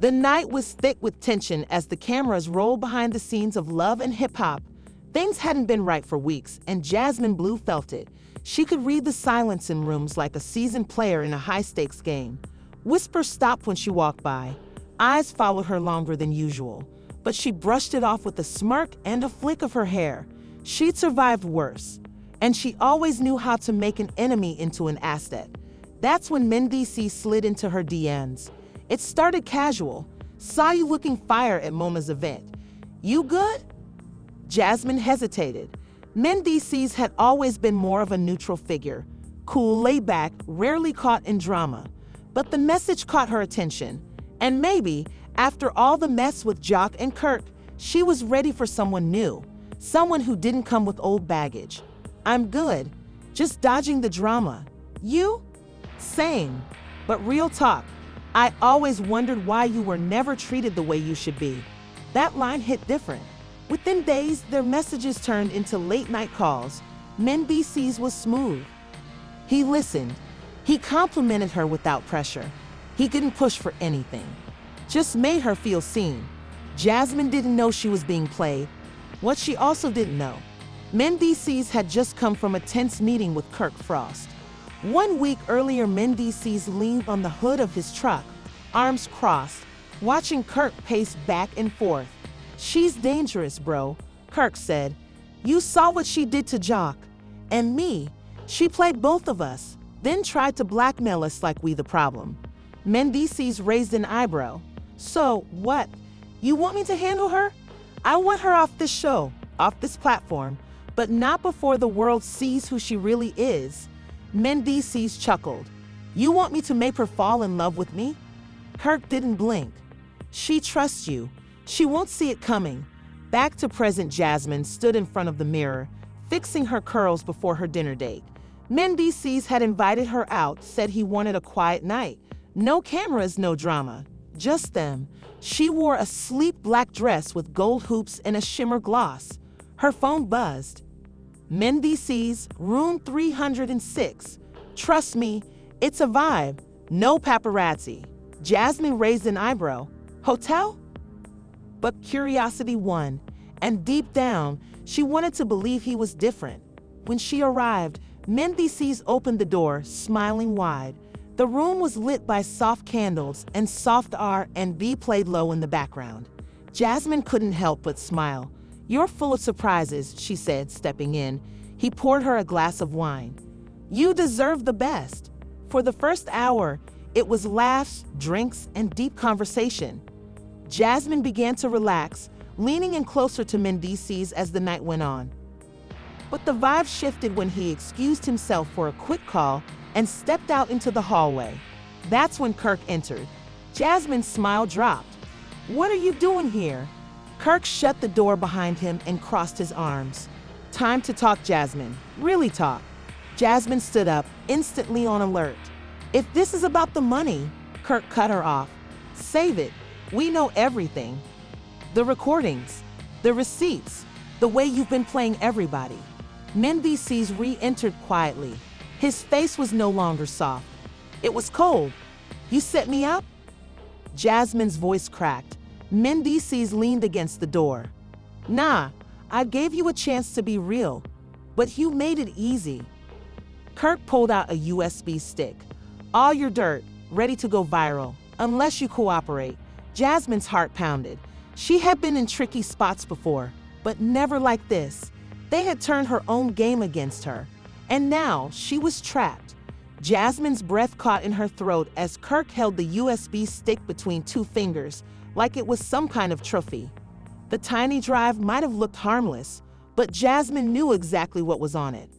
The night was thick with tension as the cameras rolled behind the scenes of love and hip-hop. Things hadn't been right for weeks, and Jasmine Blue felt it. She could read the silence in rooms like a seasoned player in a high-stakes game. Whispers stopped when she walked by. Eyes followed her longer than usual, but she brushed it off with a smirk and a flick of her hair. She'd survived worse, and she always knew how to make an enemy into an asset. That's when Mendeecees slid into her DMs. It started casual. Saw you looking fire at Moma's event. You good? Jasmine hesitated. Mendeecees had always been more of a neutral figure, cool, laid back, rarely caught in drama. But the message caught her attention. And maybe, after all the mess with Jock and Kirk, she was ready for someone new, someone who didn't come with old baggage. I'm good, just dodging the drama. You? Same. But real talk, I always wondered why you were never treated the way you should be. That line hit different. Within days, their messages turned into late-night calls. Mendeecees was smooth. He listened. He complimented her without pressure. He didn't push for anything. Just made her feel seen. Jasmine didn't know she was being played. What she also didn't know, Mendeecees had just come from a tense meeting with Kirk Frost. 1 week earlier, Mendeecees leaned on the hood of his truck, arms crossed, watching Kirk pace back and forth. She's dangerous, bro, Kirk said. You saw what she did to Jock. And me. She played both of us, then tried to blackmail us like we the problem. Mendeecees raised an eyebrow. So, what? You want me to handle her? I want her off this show, off this platform, but not before the world sees who she really is. Mendeecees chuckled. You want me to make her fall in love with me? Kirk didn't blink. She trusts you. She won't see it coming. Back to present, Jasmine stood in front of the mirror, fixing her curls before her dinner date. Mendeecees had invited her out, said he wanted a quiet night. No cameras, no drama. Just them. She wore a sleek black dress with gold hoops and a shimmer gloss. Her phone buzzed. Mendeecees, room 306. Trust me, it's a vibe. No paparazzi. Jasmine raised an eyebrow. Hotel? But curiosity won, and deep down, she wanted to believe he was different. When she arrived, Mendeecees opened the door, smiling wide. The room was lit by soft candles, and soft R&B played low in the background. Jasmine couldn't help but smile. You're full of surprises, she said, stepping in. He poured her a glass of wine. You deserve the best. For the first hour, it was laughs, drinks, and deep conversation. Jasmine began to relax, leaning in closer to Mendeecees as the night went on. But the vibe shifted when he excused himself for a quick call and stepped out into the hallway. That's when Kirk entered. Jasmine's smile dropped. What are you doing here? Kirk shut the door behind him and crossed his arms. Time to talk, Jasmine. Really talk. Jasmine stood up, instantly on alert. If this is about the money, Kirk cut her off. Save it. We know everything. The recordings, the receipts, the way you've been playing everybody. Mendeecees re-entered quietly. His face was no longer soft. It was cold. You set me up? Jasmine's voice cracked. Mendeecees leaned against the door. Nah, I gave you a chance to be real, but you made it easy. Kirk pulled out a USB stick. All your dirt, ready to go viral, unless you cooperate. Jasmine's heart pounded. She had been in tricky spots before, but never like this. They had turned her own game against her, and now she was trapped. Jasmine's breath caught in her throat as Kirk held the USB stick between two fingers, like it was some kind of trophy. The tiny drive might have looked harmless, but Jasmine knew exactly what was on it.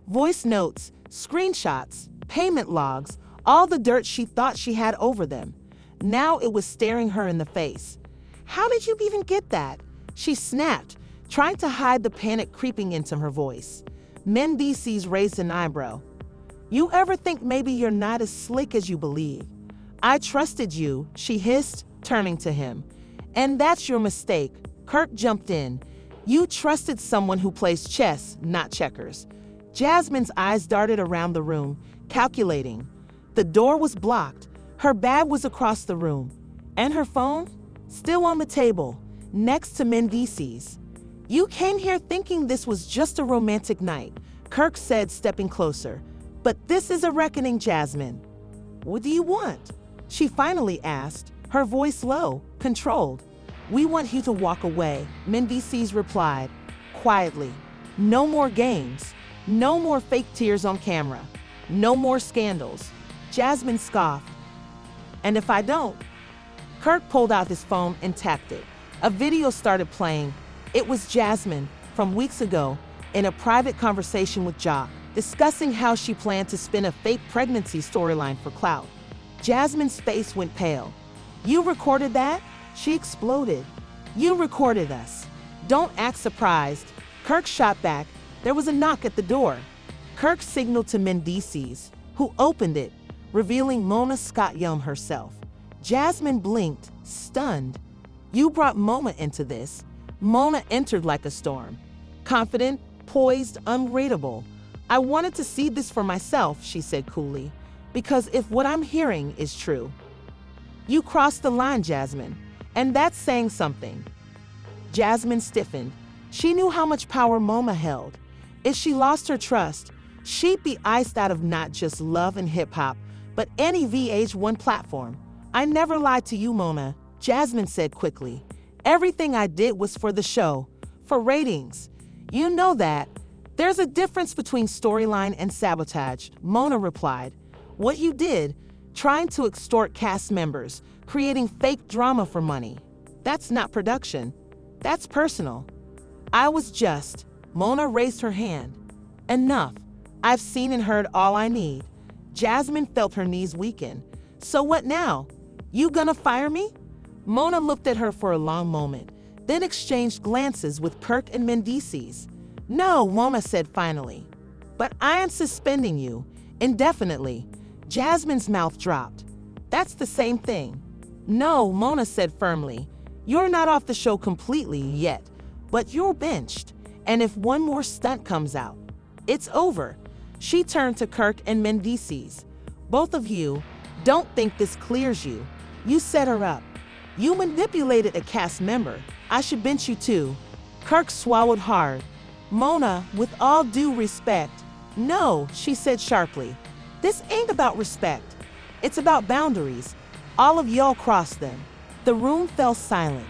Voice notes, screenshots, payment logs, all the dirt she thought she had over them. Now it was staring her in the face. How did you even get that? She snapped, trying to hide the panic creeping into her voice. Mendeecees raised an eyebrow. You ever think maybe you're not as slick as you believe? I trusted you, she hissed, turning to him. And that's your mistake. Kirk jumped in. You trusted someone who plays chess, not checkers. Jasmine's eyes darted around the room, calculating. The door was blocked. Her bag was across the room. And her phone? Still on the table, next to Mendeecees. You came here thinking this was just a romantic night, Kirk said, stepping closer. But this is a reckoning, Jasmine. What do you want? She finally asked, her voice low, controlled. We want you to walk away, Mendeecees replied, quietly. No more games. No more fake tears on camera. No more scandals. Jasmine scoffed. And if I don't? Kirk pulled out his phone and tapped it. A video started playing. It was Jasmine, from weeks ago, in a private conversation with Jock, discussing how she planned to spin a fake pregnancy storyline for clout. Jasmine's face went pale. You recorded that? She exploded. You recorded us. Don't act surprised. Kirk shot back. There was a knock at the door. Kirk signaled to Mendeecees, who opened it, revealing Mona Scott-Young herself. Jasmine blinked, stunned. You brought Mona into this. Mona entered like a storm. Confident, poised, unreadable. I wanted to see this for myself, she said coolly, because if what I'm hearing is true. You crossed the line, Jasmine, and that's saying something. Jasmine stiffened. She knew how much power Mona held. If she lost her trust, she'd be iced out of not just love and hip-hop, but any VH1 platform. I never lied to you, Mona, Jasmine said quickly. Everything I did was for the show, for ratings. You know that. There's a difference between storyline and sabotage, Mona replied. What you did, trying to extort cast members, creating fake drama for money. That's not production. That's personal. I was just. Mona raised her hand. Enough. I've seen and heard all I need. Jasmine felt her knees weaken. So what now? You gonna fire me? Mona looked at her for a long moment, then exchanged glances with Kirk and Mendeecees. No, Mona said finally. But I am suspending you, indefinitely. Jasmine's mouth dropped. That's the same thing. No, Mona said firmly. You're not off the show completely yet, but you're benched. And if one more stunt comes out, it's over. She turned to Kirk and Mendeecees. Both of you, don't think this clears you. You set her up. You manipulated a cast member. I should bench you too. Kirk swallowed hard. Mona, with all due respect. No, she said sharply. This ain't about respect. It's about boundaries. All of y'all crossed them. The room fell silent.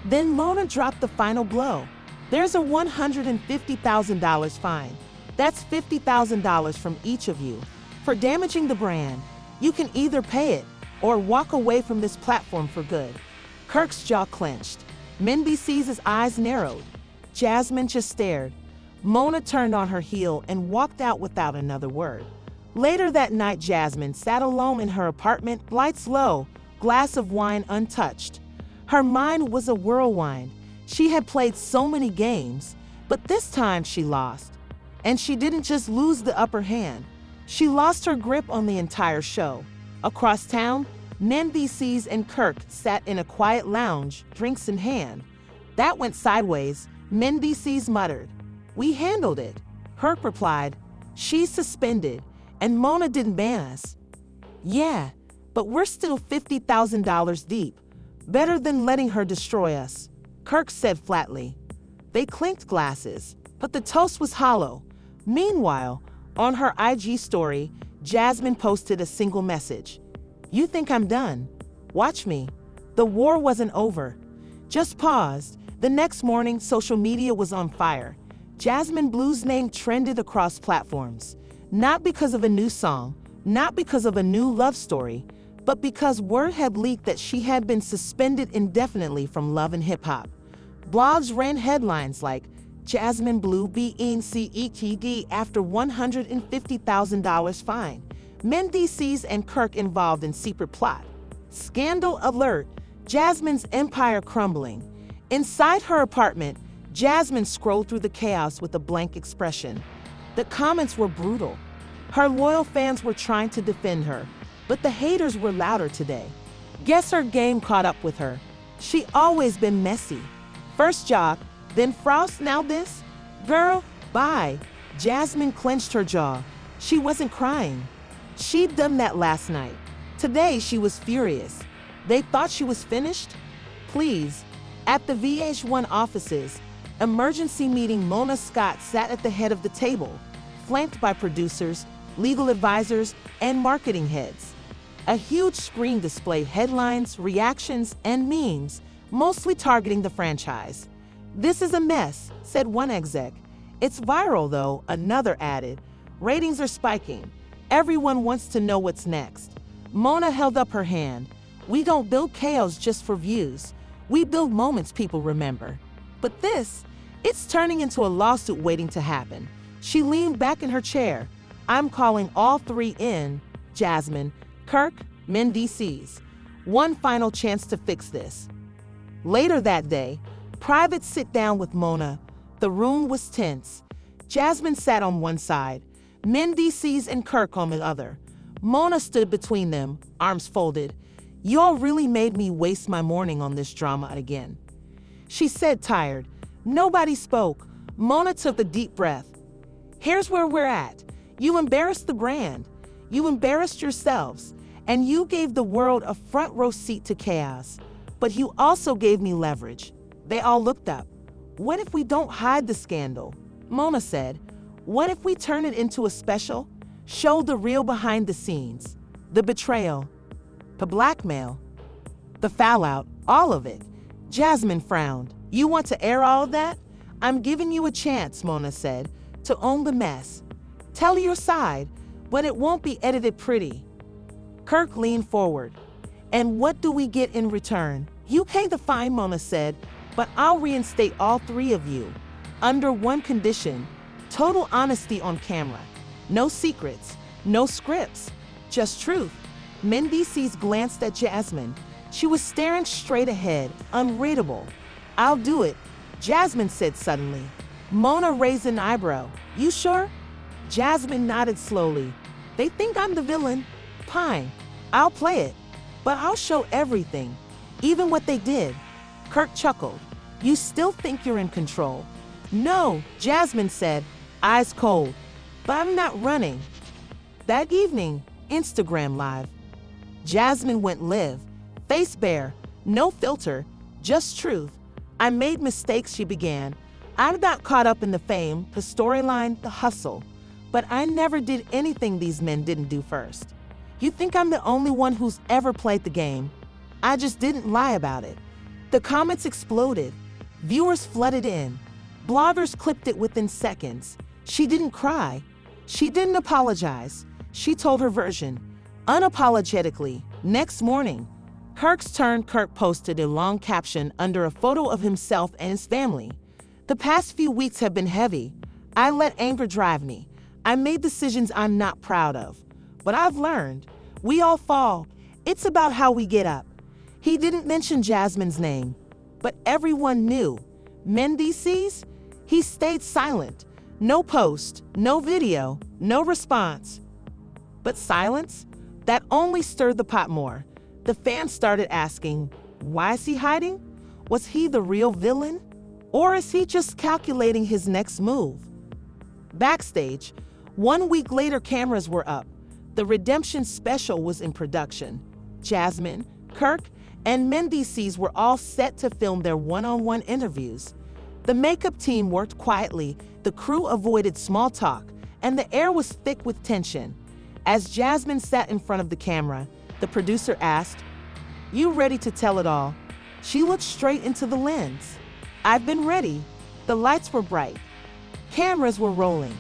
Then Mona dropped the final blow. There's a $150,000 fine. That's $50,000 from each of you. For damaging the brand, you can either pay it or walk away from this platform for good. Kirk's jaw clenched. Mendeecees' eyes narrowed. Jasmine just stared. Mona turned on her heel and walked out without another word. Later that night, Jasmine sat alone in her apartment, lights low, glass of wine untouched. Her mind was a whirlwind. She had played so many games, but this time she lost. And she didn't just lose the upper hand. She lost her grip on the entire show. Across town, Mendeecees and Kirk sat in a quiet lounge, drinks in hand. That went sideways, Mendeecees muttered. We handled it. Kirk replied, she's suspended, and Mona didn't ban us. Yeah, but we're still $50,000 deep. Better than letting her destroy us, Kirk said flatly. They clinked glasses, but the toast was hollow. Meanwhile, on her IG story, Jasmine posted a single message. You think I'm done? Watch me. The war wasn't over. Just paused. The next morning, social media was on fire. Jasmine Blue's name trended across platforms. Not because of a new song, not because of a new love story, but because word had leaked that she had been suspended indefinitely from Love and Hip Hop. Blogs ran headlines like, Jasmine Blue being CETD after $150,000 fine. Mendeecees and Kirk involved in secret plot. Scandal alert, Jasmine's empire crumbling. Inside her apartment, Jasmine scrolled through the chaos with a blank expression. The comments were brutal. Her loyal fans were trying to defend her, but the haters were louder today. Guess her game caught up with her. She always been messy. First Jock, then Frost, now this? Girl, bye. Jasmine clenched her jaw. She wasn't crying. She'd done that last night. Today she was furious. They thought she was finished? Please. At the VH1 offices, emergency meeting, Mona Scott sat at the head of the table, flanked by producers, legal advisors, and marketing heads. A huge screen displayed headlines, reactions, and memes, mostly targeting the franchise. "This is a mess," said one exec. "It's viral, though," another added. "Ratings are spiking. Everyone wants to know what's next." Mona held up her hand. "We don't build chaos just for views. We build moments people remember." But it's turning into a lawsuit waiting to happen. She leaned back in her chair. "I'm calling all three in, Jasmine, Kirk, Mendeecees. One final chance to fix this." Later that day, private sit-down with Mona. The room was tense. Jasmine sat on one side, Mendeecees and Kirk on the other. Mona stood between them, arms folded. "Y'all really made me waste my morning on this drama again," she said, tired. Nobody spoke. Mona took a deep breath. "Here's where we're at. You embarrassed the brand. You embarrassed yourselves. And you gave the world a front row seat to chaos. But you also gave me leverage." They all looked up. "What if we don't hide the scandal?" Mona said. "What if we turn it into a special? Show the real behind the scenes. The betrayal. The blackmail. The fallout. All of it." Jasmine frowned. "You want to air all of that?" "I'm giving you a chance," Mona said, "to own the mess. Tell your side, but it won't be edited pretty." Kirk leaned forward. "And what do we get in return?" "You pay the fine," Mona said, "but I'll reinstate all three of you. Under one condition: total honesty on camera. No secrets, no scripts, just truth." Mendeecees glanced at Jasmine. She was staring straight ahead, unreadable. "I'll do it," Jasmine said suddenly. Mona raised an eyebrow. "You sure?" Jasmine nodded slowly. "They think I'm the villain. Fine, I'll play it. But I'll show everything, even what they did." Kirk chuckled. "You still think you're in control?" "No," Jasmine said, eyes cold. "But I'm not running." That evening, Instagram Live. Jasmine went live, face bare, no filter, just truth. "I made mistakes," she began. "I got caught up in the fame, the storyline, the hustle. But I never did anything these men didn't do first. You think I'm the only one who's ever played the game? I just didn't lie about it." The comments exploded. Viewers flooded in. Bloggers clipped it within seconds. She didn't cry. She didn't apologize. She told her version, unapologetically. Next morning, Kirk's turn. Kirk posted a long caption under a photo of himself and his family. "The past few weeks have been heavy. I let anger drive me. I made decisions I'm not proud of. But I've learned. We all fall. It's about how we get up." He didn't mention Jasmine's name, but everyone knew. Mendeecees? He stayed silent. No post, no video, no response. But silence? That only stirred the pot more. The fans started asking, why is he hiding? Was he the real villain? Or is he just calculating his next move? Backstage, 1 week later, cameras were up. The redemption special was in production. Jasmine, Kirk, and Mendeecees were all set to film their one-on-one interviews. The makeup team worked quietly, the crew avoided small talk, and the air was thick with tension. As Jasmine sat in front of the camera, the producer asked, "You ready to tell it all?" She looked straight into the lens. "I've been ready." The lights were bright. Cameras were rolling.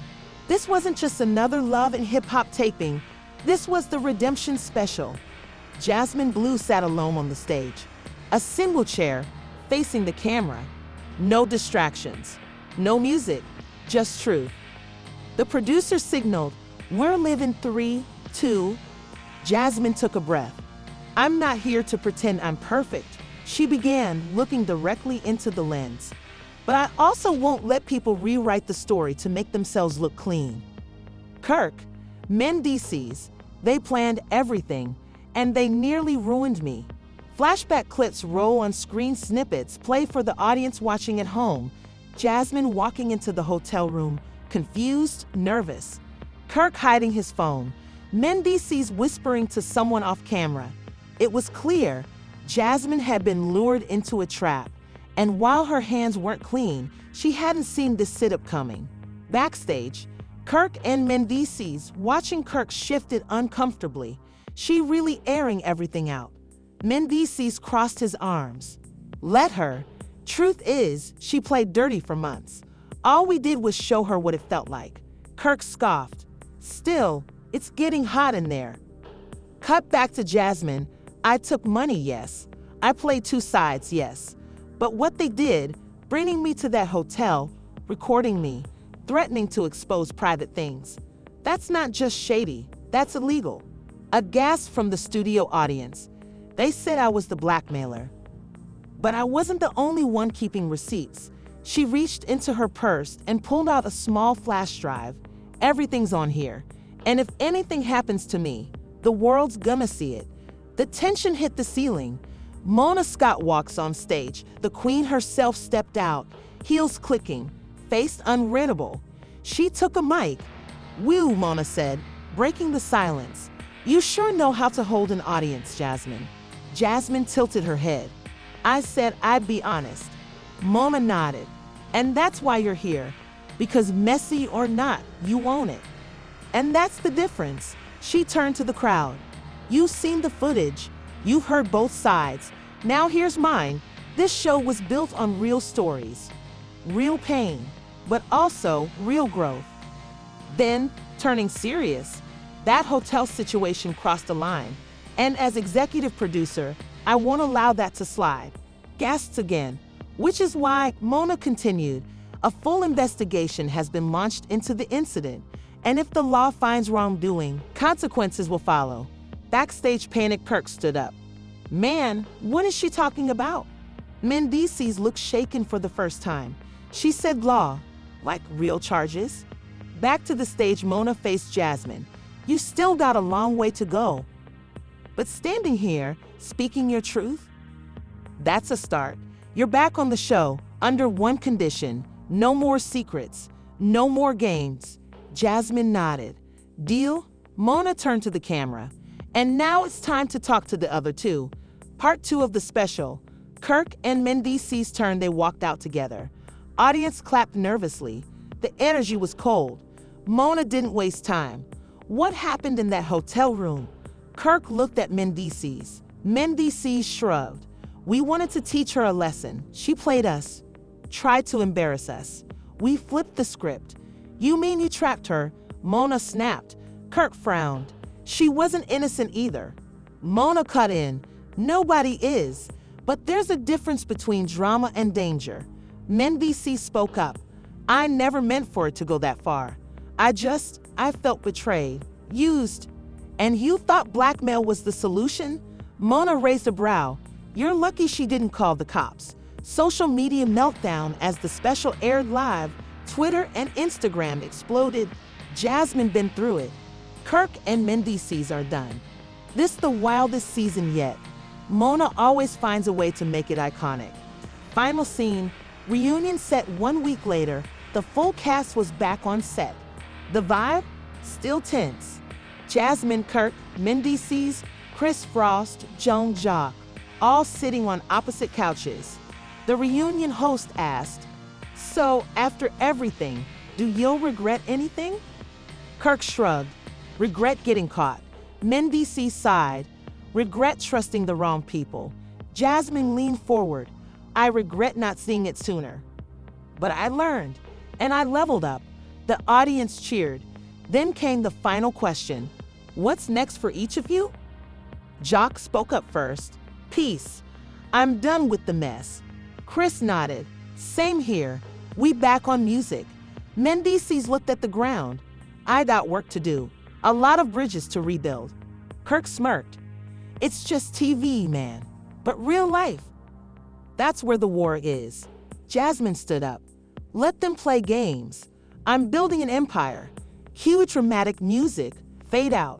This wasn't just another love and hip-hop taping. This was the redemption special. Jasmine Blue sat alone on the stage, a single chair facing the camera. No distractions, no music, just truth. The producer signaled, "We're living 3, 2. Jasmine took a breath. "I'm not here to pretend I'm perfect," she began, looking directly into the lens. "But I also won't let people rewrite the story to make themselves look clean." Kirk, Mendeecees, they planned everything, and they nearly ruined me. Flashback clips roll on screen, snippets play for the audience watching at home. Jasmine walking into the hotel room, confused, nervous. Kirk hiding his phone. Mendeecees whispering to someone off camera. It was clear Jasmine had been lured into a trap, and while her hands weren't clean, she hadn't seen this sit-up coming. Backstage, Kirk and Mendeecees, watching Kirk shifted uncomfortably, she really airing everything out. Mendeecees crossed his arms. Let her. Truth is, she played dirty for months. All we did was show her what it felt like. Kirk scoffed. Still, it's getting hot in there. Cut back to Jasmine. I took money, yes. I played two sides, yes. But what they did, bringing me to that hotel, recording me, threatening to expose private things, that's not just shady, that's illegal. A gasp from the studio audience. They said I was the blackmailer. But I wasn't the only one keeping receipts. She reached into her purse and pulled out a small flash drive. Everything's on here. And if anything happens to me, the world's gonna see it. The tension hit the ceiling. Mona Scott walks on stage. The queen herself stepped out, heels clicking, face unreadable. She took a mic. "Woo," Mona said, breaking the silence. "You sure know how to hold an audience, Jasmine." Jasmine tilted her head. "I said I'd be honest." Mona nodded. "And that's why you're here. Because messy or not, you own it. And that's the difference." She turned to the crowd. "You've seen the footage. You've heard both sides. Now here's mine. This show was built on real stories, real pain, but also real growth." Then, turning serious, that hotel situation crossed a line. And as executive producer, I won't allow that to slide. Gasps again. Which is why, Mona continued, a full investigation has been launched into the incident. And if the law finds wrongdoing, consequences will follow. Backstage panic, Kirk stood up. "Man, what is she talking about?" Mendeecees looked shaken for the first time. She said, "Law, like real charges?" Back to the stage, Mona faced Jasmine. "You still got a long way to go. But standing here, speaking your truth, that's a start. You're back on the show, under one condition: no more secrets, no more games." Jasmine nodded. "Deal?" Mona turned to the camera. "And now it's time to talk to the other two." Part 2 of the special. Kirk and Mendeecees turned, they walked out together. Audience clapped nervously. The energy was cold. Mona didn't waste time. "What happened in that hotel room?" Kirk looked at Mendeecees. Mendeecees shrugged. "We wanted to teach her a lesson. She played us, tried to embarrass us. We flipped the script." "You mean you trapped her?" Mona snapped. Kirk frowned. "She wasn't innocent either." Mona cut in. "Nobody is. But there's a difference between drama and danger." Mendeecees spoke up. "I never meant for it to go that far. I felt betrayed, used." "And you thought blackmail was the solution?" Mona raised a brow. "You're lucky she didn't call the cops." Social media meltdown as the special aired live. Twitter and Instagram exploded. Jasmine been through it. Kirk and Mendeecees are done. This the wildest season yet. Mona always finds a way to make it iconic. Final scene, reunion set 1 week later. The full cast was back on set. The vibe? Still tense. Jasmine, Kirk, Mendeecees, Chris Frost, Joan Jacques, all sitting on opposite couches. The reunion host asked, "So, after everything, do you regret anything?" Kirk shrugged. "Regret getting caught." Mendeecees sighed. "Regret trusting the wrong people." Jasmine leaned forward. "I regret not seeing it sooner. But I learned, and I leveled up." The audience cheered. Then came the final question. "What's next for each of you?" Jacques spoke up first. "Peace. I'm done with the mess." Chris nodded. "Same here. We back on music." Mendeecees looked at the ground. "I got work to do. A lot of bridges to rebuild." Kirk smirked. "It's just TV, man. But real life, that's where the war is." Jasmine stood up. "Let them play games. I'm building an empire." Cue dramatic music. Fade out.